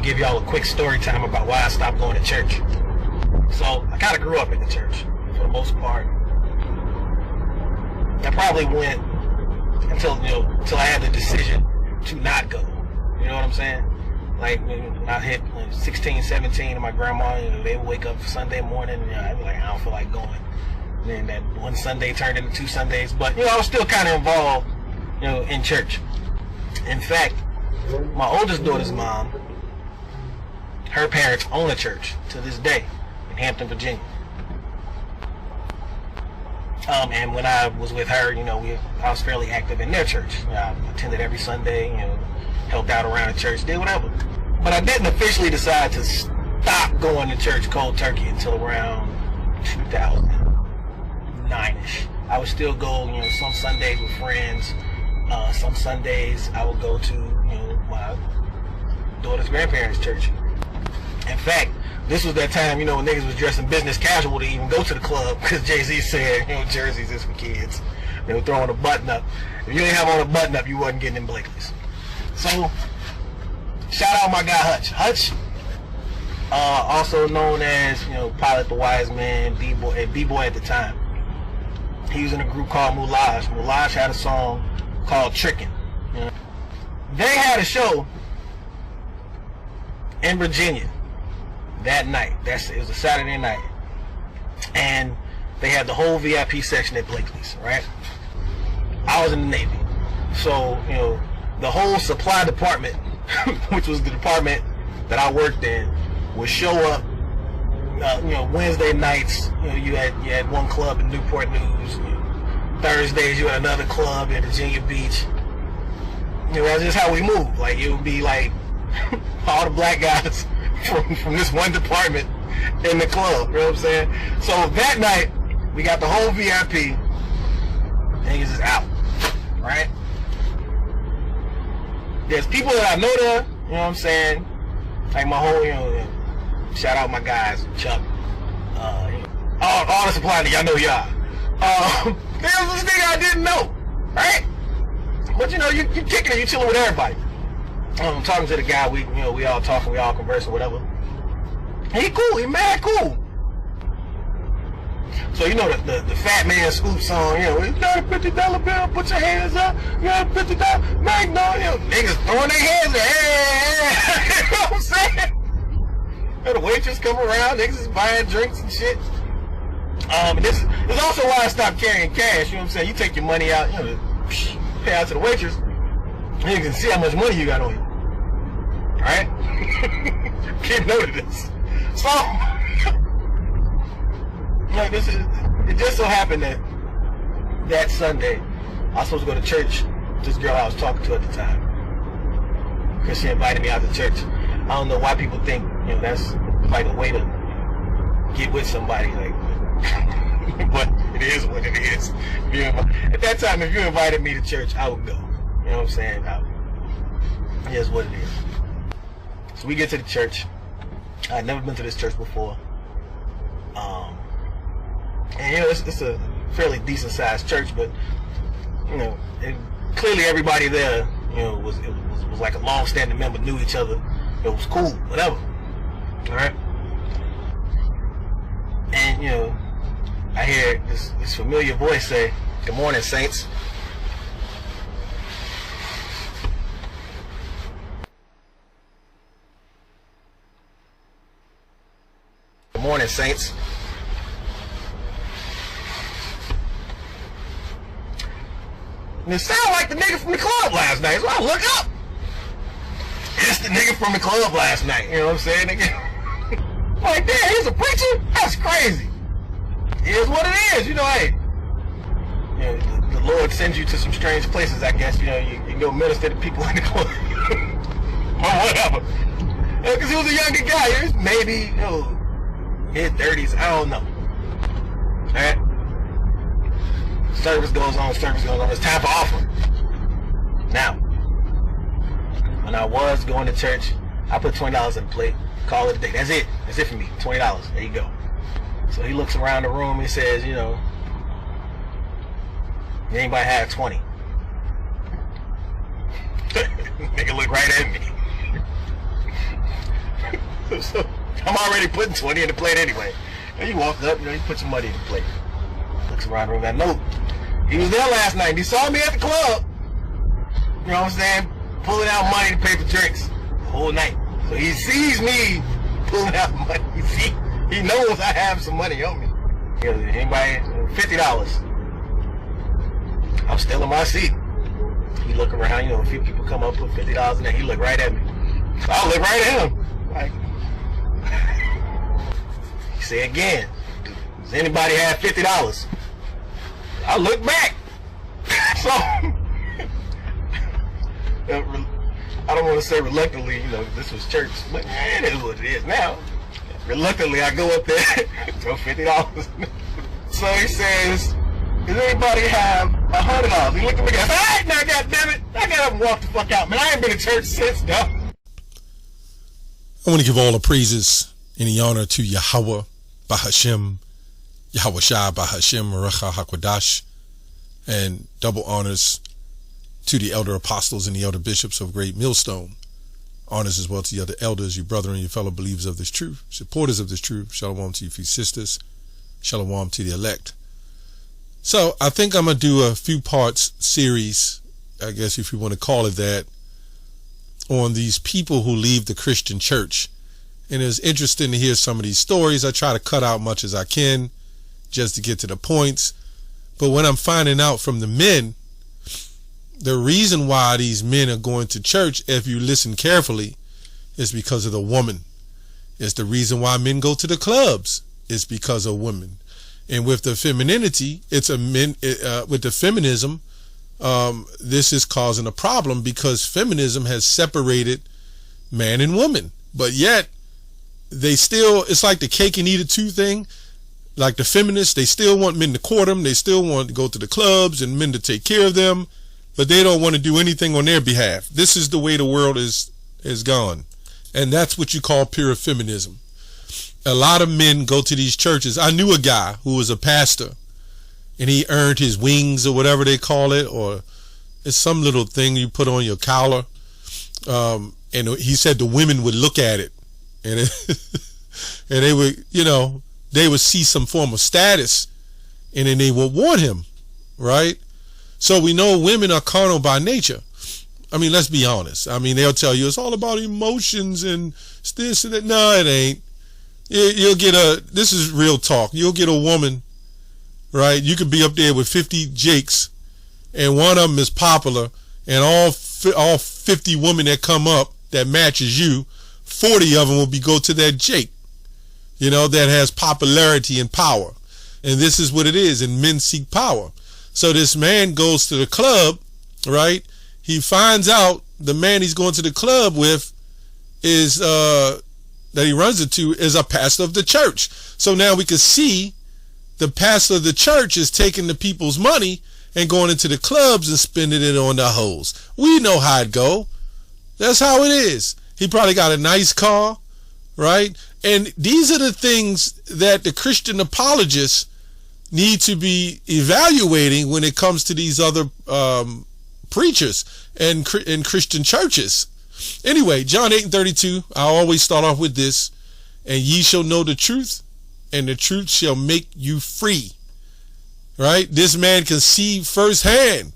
give y'all a quick story time about why I stopped going to church. So I kind of grew up in the church for the most part. I probably went until I had the decision to not go. You know what I'm saying? Like when I hit 16, 17, and my grandma, they would wake up Sunday morning, and I'd be like, I don't feel like going. And then that one Sunday turned into 2 Sundays, but I was still kind of involved, in church. In fact, my oldest daughter's mom, her parents own a church to this day in Hampton, Virginia. And when I was with her, I was fairly active in their church. I attended every Sunday, helped out around the church, did whatever. But I didn't officially decide to stop going to church cold turkey until around 2009-ish. I would still go, some Sundays with friends. Some Sundays I would go to, my daughter's grandparents' church. In fact, this was that time, when niggas was dressing business casual to even go to the club, because Jay-Z said, jerseys is for kids. They were throwing a button up. If you didn't have on a button up, you wasn't getting in Blakely's. So, shout out my guy Hutch. Hutch, also known as, Pilot the Wise Man, B-Boy at the time. He was in a group called Moulage. Moulage had a song called Trickin'. They had a show in Virginia that night. It was a Saturday night. And they had the whole VIP section at Blakely's, right? I was in the Navy. So, the whole supply department, which was the department that I worked in, would show up, Wednesday nights, you had one club in Newport News. Thursdays, you had another club in Virginia Beach. That's just how we move. Like, it would be like all the black guys from this one department in the club. You know what I'm saying? So that night, we got the whole VIP. Niggas is out. Right? There's people that I know there. You know what I'm saying? Like my whole, shout out my guys, Chuck. All the supply niggas, I know y'all. There was this nigga I didn't know, right? But you kicking it, you chilling with everybody. I'm talking to the guy, we all talking, we all conversing, whatever. He cool, he mad cool. So the Fat Man Scoop song, you got a $50 bill, put your hands up, you got a $50, man, no, niggas throwing their hands up, hey. You know what I'm saying? The waitress come around, niggas is buying drinks and shit. This is also why I stopped carrying cash. You know what I'm saying? You take your money out, pay out to the waitress, and you can see how much money you got on you. Alright? Keep note of this. So, it just so happened that Sunday, I was supposed to go to church with this girl I was talking to at the time. Because she invited me out to church. I don't know why people think, that's like a way to get with somebody, like. But it is what it is. At that time, if you invited me to church, I would go. You know what I'm saying? It is what it is. So we get to the church. I'd never been to this church before. And it's a fairly decent sized church, but clearly everybody there, was like a long standing member, knew each other. It was cool, whatever. All right. And I hear this familiar voice say, "Good morning, saints." Good morning, saints. And it sounded like the nigga from the club last night. So I look up. It's the nigga from the club last night. You know what I'm saying? Nigga? Like, damn, he's a preacher? That's crazy. It is what it is. Hey. The Lord sends you to some strange places, I guess. You can go minister to people in the club. Or whatever. Because he was a younger guy. He was maybe, mid-30s. I don't know. Alright? Service goes on. It's time for offering. Now, when I was going to church, I put $20 in the plate. Call it a day. That's it. That's it for me. $20. There you go. So he looks around the room. He says, anybody have 20? Nigga look right at me. So I'm already putting 20 in the plate anyway. And you walk up, you put some money in the plate. Looks around the room, I know he was there last night. He saw me at the club. You know what I'm saying? Pulling out money to pay for drinks the whole night. So he sees me pulling out money. He knows I have some money on me. Anybody, $50. I'm still in my seat. He look around, a few people come up, put $50 in there. He look right at me. So I look right at him. Like, he say again, does anybody have $50? I look back. So, I don't want to say reluctantly, this was church, but it is what it is now. Reluctantly, I go up there, throw $50. So he says, does anybody have $100? He looked at me and goes, all right, now, goddammit, I got up and walk the fuck out, man. I ain't been to church since, though. I want to give all the praises and the honor to Yahweh, Bahashem, Yahweh Shai, Bahashem, Ruach HaKodesh, and double honors to the elder apostles and the elder bishops of Great Millstone. Honors as well to the other elders, your brethren, your fellow believers of this truth, supporters of this truth. Shalom to you, few sisters. Shalom to the elect. So I think I'm going to do a few parts series, I guess if you want to call it that, on these people who leave the Christian church. And it's interesting to hear some of these stories. I try to cut out much as I can just to get to the points. But when I'm finding out from the men, the reason why these men are going to church, if you listen carefully, is because of the woman. It's the reason why men go to the clubs. It's because of women. And with the femininity, with the feminism, this is causing a problem because feminism has separated man and woman. But yet, it's like the cake and eat it too thing. Like the feminists, they still want men to court them. They still want to go to the clubs and men to take care of them. But they don't want to do anything on their behalf. This is the way the world is gone. And that's what you call pure feminism. A lot of men go to these churches. I knew a guy who was a pastor, and he earned his wings or whatever they call it, or it's some little thing you put on your collar. And he said the women would look at it, and and they would, they would see some form of status, and then they would want him, right? So we know women are carnal by nature. I mean, let's be honest. I mean, they'll tell you it's all about emotions and this and that. No, it ain't. You'll get this is real talk. You'll get a woman, right? You could be up there with 50 jakes, and one of them is popular, and all 50 women that come up that matches you, 40 of them will go to that jake, that has popularity and power. And this is what it is, and men seek power. So this man goes to the club, right? He finds out the man he's going to the club with is, that he runs into, is a pastor of the church. So now we can see the pastor of the church is taking the people's money and going into the clubs and spending it on the hoes. We know how it go. That's how it is. He probably got a nice car, right? And these are the things that the Christian apologists need to be evaluating when it comes to these other preachers and Christian churches. Anyway, John 8:32, I always start off with this, and ye shall know the truth, and the truth shall make you free. Right? This man can see firsthand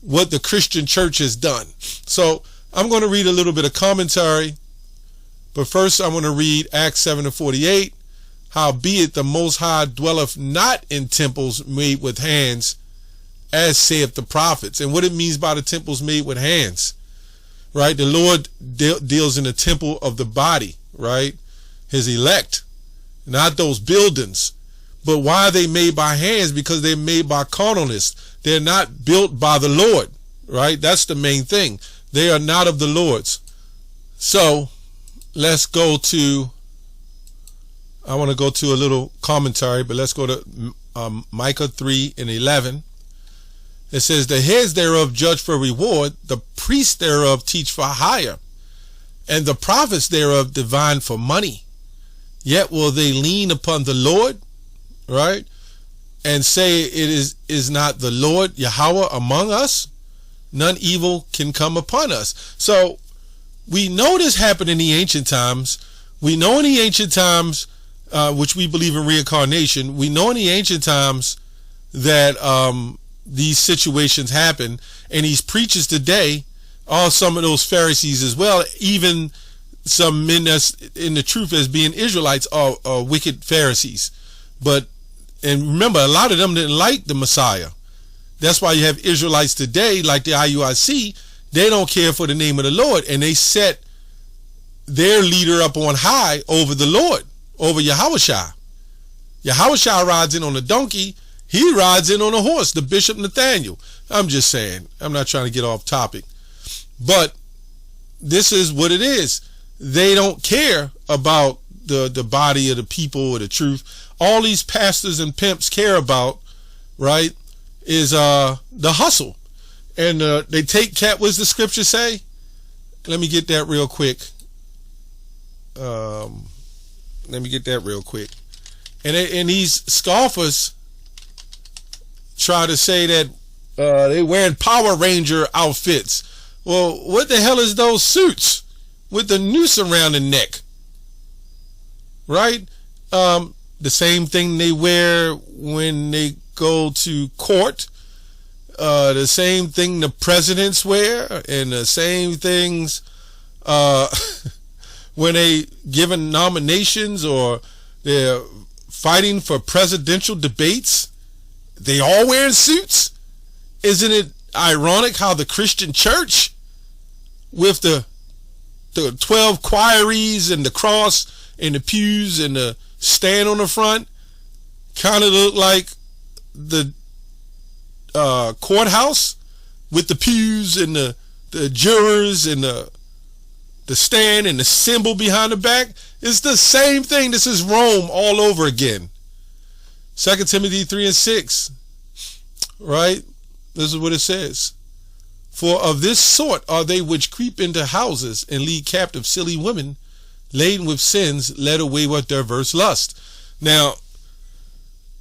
what the Christian church has done. So I'm going to read a little bit of commentary, but first I'm going to read Acts 7:48. Howbeit the Most High dwelleth not in temples made with hands, as saith the prophets. And what it means by the temples made with hands, right? The Lord deals in the temple of the body, right? His elect, not those buildings. But why are they made by hands? Because they're made by carnalists. They're not built by the Lord, right? That's the main thing. They are not of the Lord's. So let's go to, I want to go to a little commentary, but let's go to Micah 3:11. It says, the heads thereof judge for reward, the priests thereof teach for hire, and the prophets thereof divine for money. Yet will they lean upon the Lord, right, and say it is not the Lord Yahweh among us? None evil can come upon us. So we know this happened in the ancient times We know in the ancient times, which we believe in reincarnation, we know in the ancient times that these situations happen, and these preachers today are some of those Pharisees as well. Even some men that's in the truth as being Israelites are wicked Pharisees. And remember, a lot of them didn't like the Messiah. That's why you have Israelites today, like the IUIC. They don't care for the name of the Lord, and they set their leader up on high over the Lord, over Yahushua. Yahushua rides in on a donkey. He rides in on a horse, the Bishop Nathaniel. I'm just saying. I'm not trying to get off topic. But this is what it is. They don't care about the body of the people or the truth. All these pastors and pimps care about, right, is the hustle. And they take cat. What's the scripture say? Let me get that real quick. And these scoffers try to say that they wearing Power Ranger outfits. Well, what the hell is those suits with the noose around the neck? Right? The same thing they wear when they go to court. The same thing the presidents wear, and the same things when they given nominations or they're fighting for presidential debates. They all wearing suits. Isn't it ironic how the Christian church, with the 12 choiries and the cross and the pews and the stand on the front, kind of look like the courthouse with the pews and the jurors and the stand and the symbol behind the back? It's the same thing. This is Rome all over again. 2 Timothy 3:6, right? This is what it says. For of this sort are they which creep into houses and lead captive silly women, laden with sins, led away with diverse lust. Now,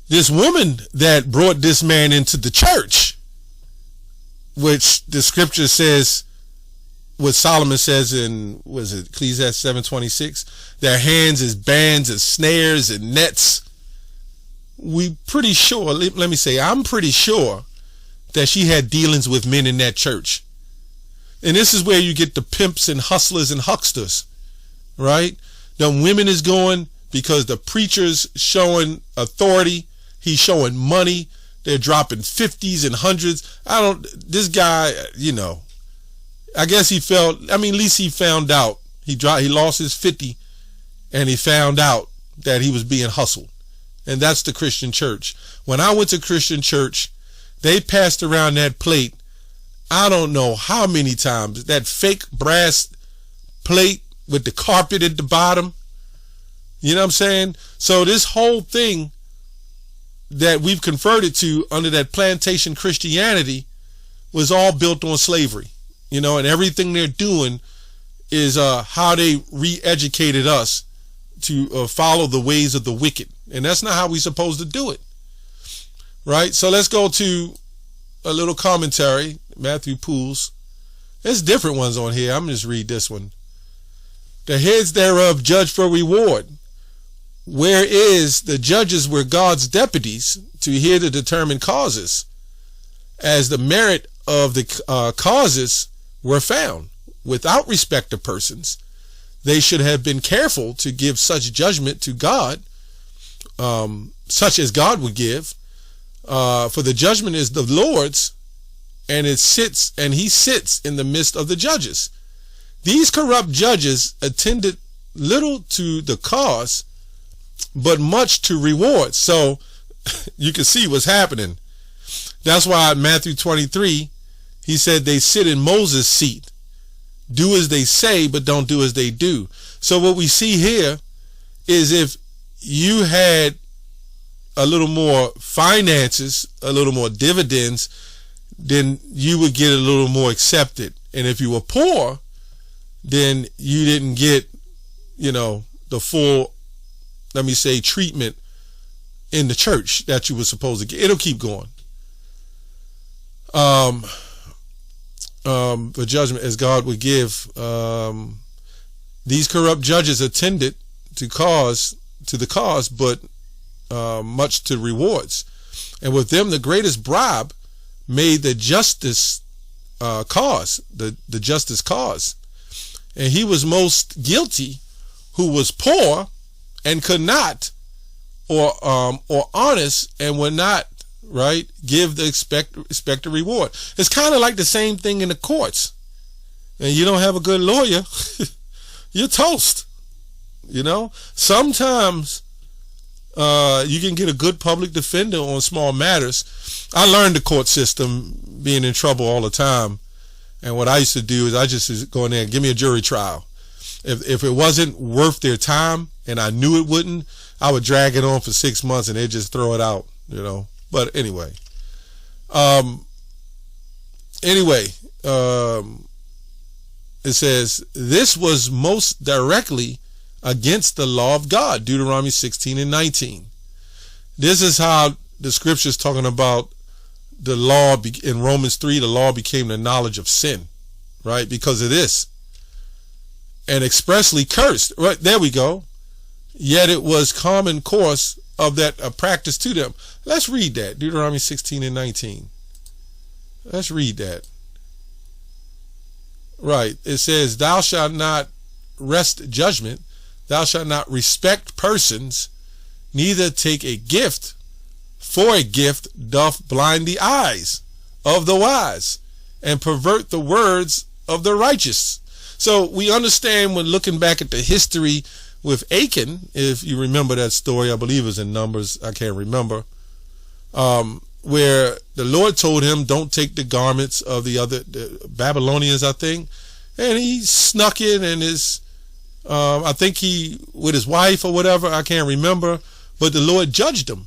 this woman that brought this man into the church, which the scripture says, what Solomon says in, was it Ecclesiastes 7:26, their hands is bands and snares and nets. We pretty sure, let me say, I'm pretty sure that she had dealings with men in that church. And this is where you get the pimps and hustlers and hucksters, right? The women is going because the preacher's showing authority. He's showing money. They're dropping 50s and 100s. This guy, I guess at least he found out. He lost his 50 and he found out that he was being hustled. And that's the Christian church. When I went to Christian church, they passed around that plate, I don't know how many times, that fake brass plate with the carpet at the bottom. You know what I'm saying? So this whole thing that we've converted to under that plantation Christianity was all built on slavery, and everything they're doing is how they re-educated us to follow the ways of the wicked. And that's not how we're supposed to do it. Right? So let's go to a little commentary, Matthew Pools. There's different ones on here. I'm going to just read this one. The heads thereof judge for reward. Whereas the judges were God's deputies to hear the determined causes, as the merit of the causes were found without respect of persons. They should have been careful to give such judgment to God, such as God would give. For the judgment is the Lord's, and he sits in the midst of the judges. These corrupt judges attended little to the cause, but much to reward. So you can see what's happening. That's why in Matthew 23, he said they sit in Moses' seat. Do as they say, but don't do as they do. So what we see here is if you had a little more finances, a little more dividends, then you would get a little more accepted. And if you were poor, then you didn't get, the full, treatment in the church that you were supposed to get. It'll keep going. The judgment as God would give. These corrupt judges attended to the cause, but much to rewards. And with them, the greatest bribe made the justice cause, the justice cause. And he was most guilty who was poor and could not, or honest and would not, right, give the expected reward. It's kind of like the same thing in the courts. And you don't have a good lawyer, you're toast. You know, sometimes you can get a good public defender on small matters. I learned the court system being in trouble all the time. And what I used to do is I just go in there and give me a jury trial. If it wasn't worth their time and I knew it wouldn't, I would drag it on for 6 months and they'd just throw it out, you know. But anyway, it says, this was most directly against the law of God, Deuteronomy 16:19. This is how the scripture is talking about the law in Romans 3. The law became the knowledge of sin, right? Because of this. And expressly cursed. Right, there we go. Yet it was common course of that practice to them. Let's read that. Deuteronomy 16:19. Let's read that. Right. It says, thou shalt not wrest judgment. Thou shalt not respect persons, neither take a gift, for a gift doth blind the eyes of the wise and pervert the words of the righteous. So we understand when looking back at the history with Achan, if you remember that story, I believe it was in Numbers, I can't remember, where the Lord told him, don't take the garments of the Babylonians, I think, and he snuck in and I think he, with his wife or whatever, I can't remember, but the Lord judged him,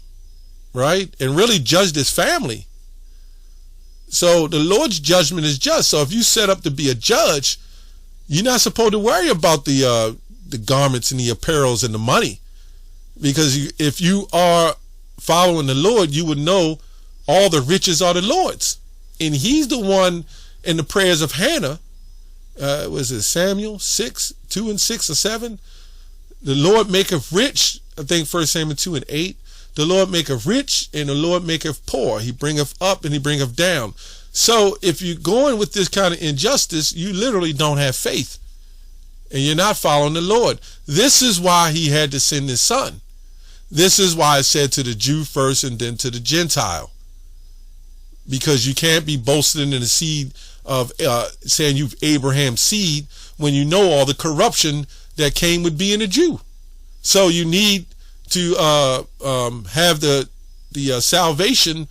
right? And really judged his family. So the Lord's judgment is just. So if you set up to be a judge, you're not supposed to worry about the garments and the apparels and the money, because if you are following the Lord, you would know all the riches are the Lord's, and he's the one in the prayers of Hannah. Was it Samuel 6:2 and 6 or 7? The Lord maketh rich. I think 1 Samuel 2:8. The Lord maketh rich and the Lord maketh poor. He bringeth up and he bringeth down. So if you're going with this kind of injustice, you literally don't have faith and you're not following the Lord. This is why he had to send his son. This is why it said to the Jew first and then to the Gentile, because you can't be boasting in the seed of saying you've Abraham's seed when you know all the corruption that came with being a Jew. So you need to have the salvation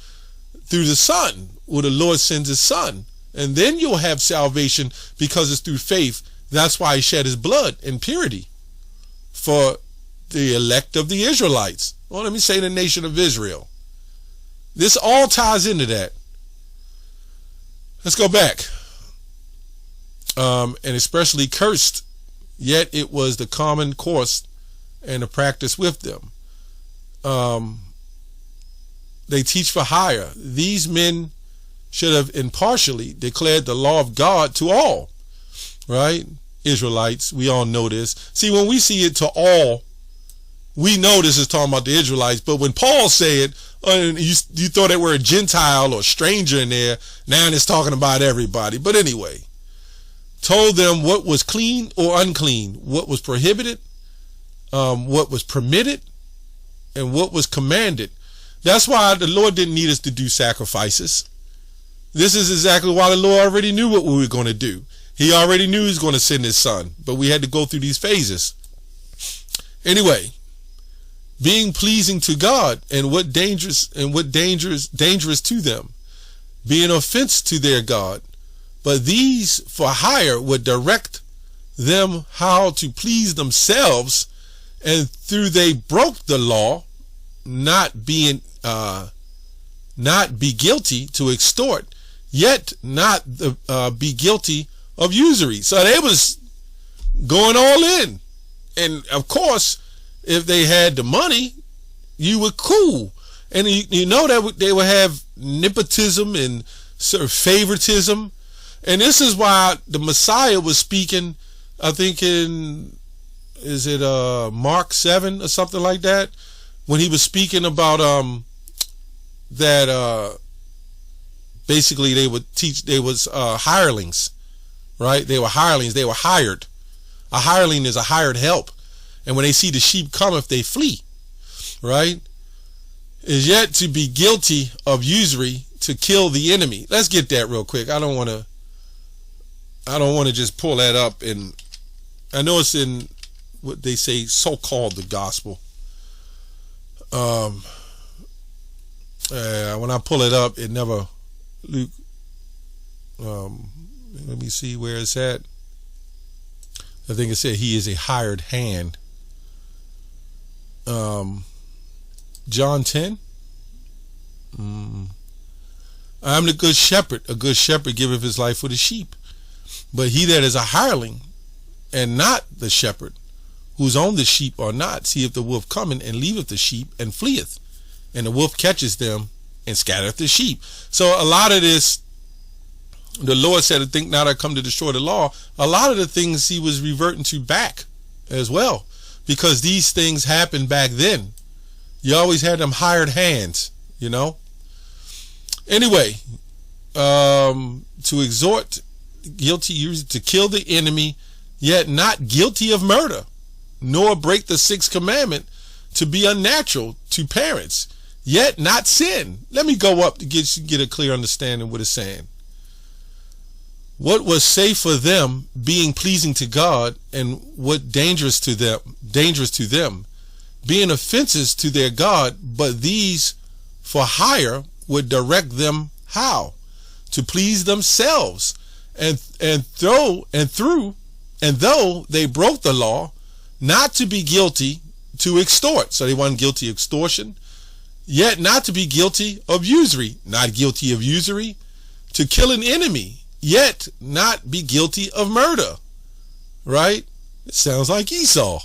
through the Son, where the Lord sends his son, and then you'll have salvation because it's through faith. That's why he shed his blood in purity for the elect of the Israelites. Well, let me say the nation of Israel. This all ties into that. Let's go back. And especially cursed, yet it was the common course and the practice with them. They teach for hire. These men should have impartially declared the law of God to all, right? Israelites, we all know this. See, when we see it to all, we know this is talking about the Israelites, but when Paul said, you thought they were a Gentile or stranger in there, now it's talking about everybody. But anyway, told them what was clean or unclean, what was prohibited, what was permitted, and what was commanded. That's why the Lord didn't need us to do sacrifices. This is exactly why the Lord already knew what we were going to do. He already knew he was going to send his son, but we had to go through these phases. Anyway, being pleasing to God, and what dangerous to them, being offense to their God. But these for hire would direct them how to please themselves, and through they broke the law, not be guilty to extort, yet not be guilty of usury. So they was going all in. And of course, if they had the money, you were cool. And you know that they would have nepotism and sort of favoritism. And this is why the Messiah was speaking, I think in is it Mark 7 or something like that, when he was speaking about that basically they would teach, they was hirelings, right? They were hirelings, they were hired. A hireling is a hired help, and when they see the sheep cometh, they flee, right? Is yet to be guilty of usury to kill the enemy. Let's get that real quick. I don't want to just pull that up, and I know it's in what they say so-called the gospel. When I pull it up, it never, Luke, let me see where it's at. I think it said he is a hired hand. John 10. I am the good shepherd. A good shepherd giveth his life for the sheep. But he that is a hireling, and not the shepherd, whose own the sheep are not, seeth the wolf coming, and leaveth the sheep, and fleeth. And the wolf catches them, and scattereth the sheep. So a lot of this, the Lord said, I think not I come to destroy the law. A lot of the things he was reverting to back as well, because these things happened back then. You always had them hired hands, you know. Anyway, to exhort guilty to kill the enemy, yet not guilty of murder, nor break the sixth commandment, to be unnatural to parents, yet not sin. Let me go up to get a clear understanding of what it's saying. What was safe for them, being pleasing to God, and what dangerous to them, being offenses to their God, but these for hire would direct them how? To please themselves, and though they broke the law, not to be guilty to extort. So they weren't guilty of extortion, yet not to be guilty of usury, not guilty of usury, to kill an enemy, yet not be guilty of murder. Right? It sounds like Esau.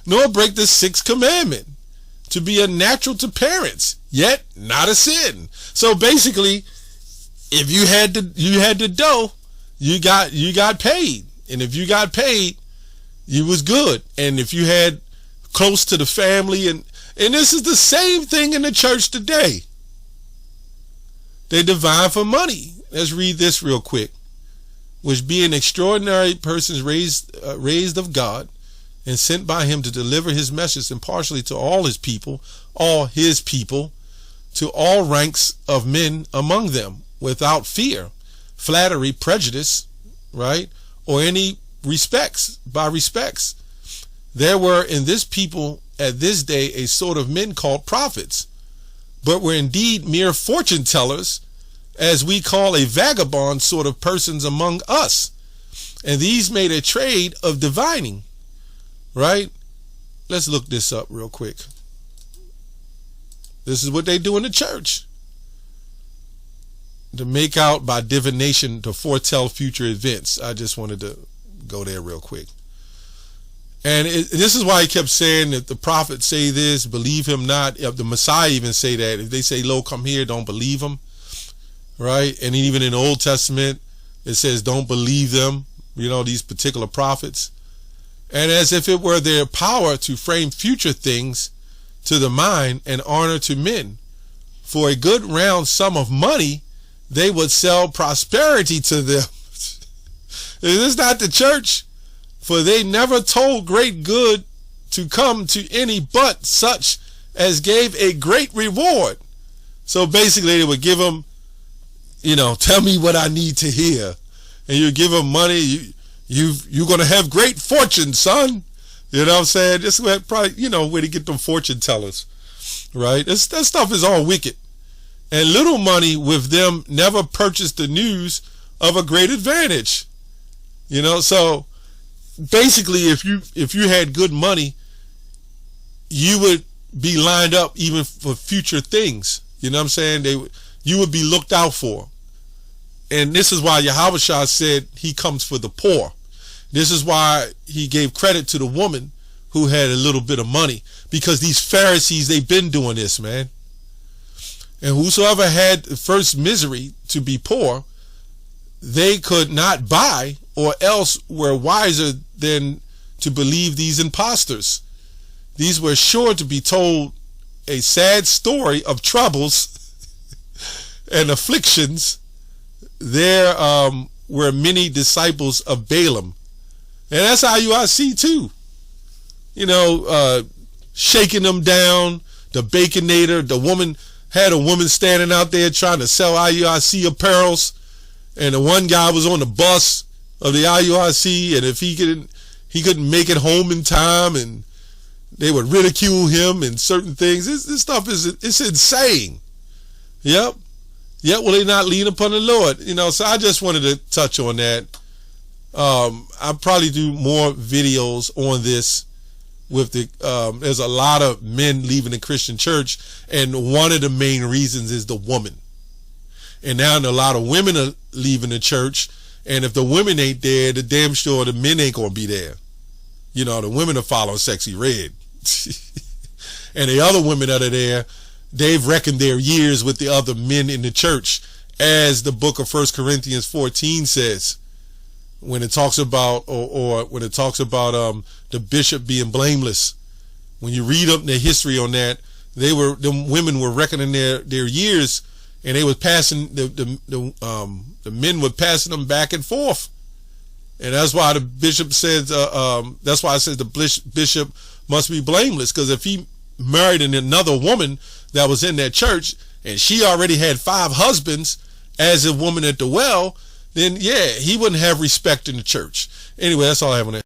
Nor break the sixth commandment, to be unnatural to parents, yet not a sin. So basically, if you had the dough, you got paid, and if you got paid, you was good. And if you had close to the family, and this is the same thing in the church today. They divide for money. Let's read this real quick. Which being extraordinary persons raised of God, and sent by him to deliver his message impartially to all his people, to all ranks of men among them, without fear, flattery, prejudice, right, or any respects. There were in this people at this day a sort of men called prophets, but were indeed mere fortune tellers, as we call a vagabond sort of persons among us. And these made a trade of divining. Right? Let's look this up real quick. This is what they do in the church. To make out by divination, to foretell future events. I just wanted to go there real quick. And this is why he kept saying that the prophets say this, believe him not. The Messiah even say that. If they say, lo, come here, don't believe him. Right? And even in the Old Testament, it says, don't believe them. You know, these particular prophets. And as if it were their power to frame future things to the mind and honor to men. For a good round sum of money, they would sell prosperity to them. Is this not the church? For they never told great good to come to any but such as gave a great reward. So basically they would give them, tell me what I need to hear. And you give them money, you're going to have great fortune, son. You know what I'm saying? This is probably, where to get them fortune tellers, right? That stuff is all wicked. And little money with them never purchased the news of a great advantage. So basically if you had good money, you would be lined up even for future things. You know what I'm saying? You would be looked out for. And this is why Yahushua said he comes for the poor. This is why he gave credit to the woman who had a little bit of money, because these Pharisees, they've been doing this, man. And whosoever had the first misery to be poor, they could not buy, or else were wiser than to believe these imposters. These were sure to be told a sad story of troubles and afflictions. There were many disciples of Balaam. And that's IUIC too. You know, shaking them down, the Baconator, the woman had a woman standing out there trying to sell IUIC apparels, and the one guy was on the bus of the IUIC, and if he couldn't make it home in time, and they would ridicule him and certain things. This stuff it's insane. Yep. Yet will they not lean upon the Lord? You know, so I just wanted to touch on that. I'll probably do more videos on this with the there's a lot of men leaving the Christian church, and one of the main reasons is the woman. And now a lot of women are leaving the church, and if the women ain't there, the damn sure the men ain't gonna be there. You know, the women are following Sexy Red. And the other women that are there, they've reckoned their years with the other men in the church, as the book of 1 Corinthians 14 says, when it talks about, or when it talks about the bishop being blameless. When you read up the history on that, the women were reckoning their years, and they was passing the men were passing them back and forth. And that's why the bishop says, that's why I said the bishop must be blameless, because if he married another woman that was in that church, and she already had 5 husbands as a woman at the well, then yeah, he wouldn't have respect in the church. Anyway, that's all I have on that.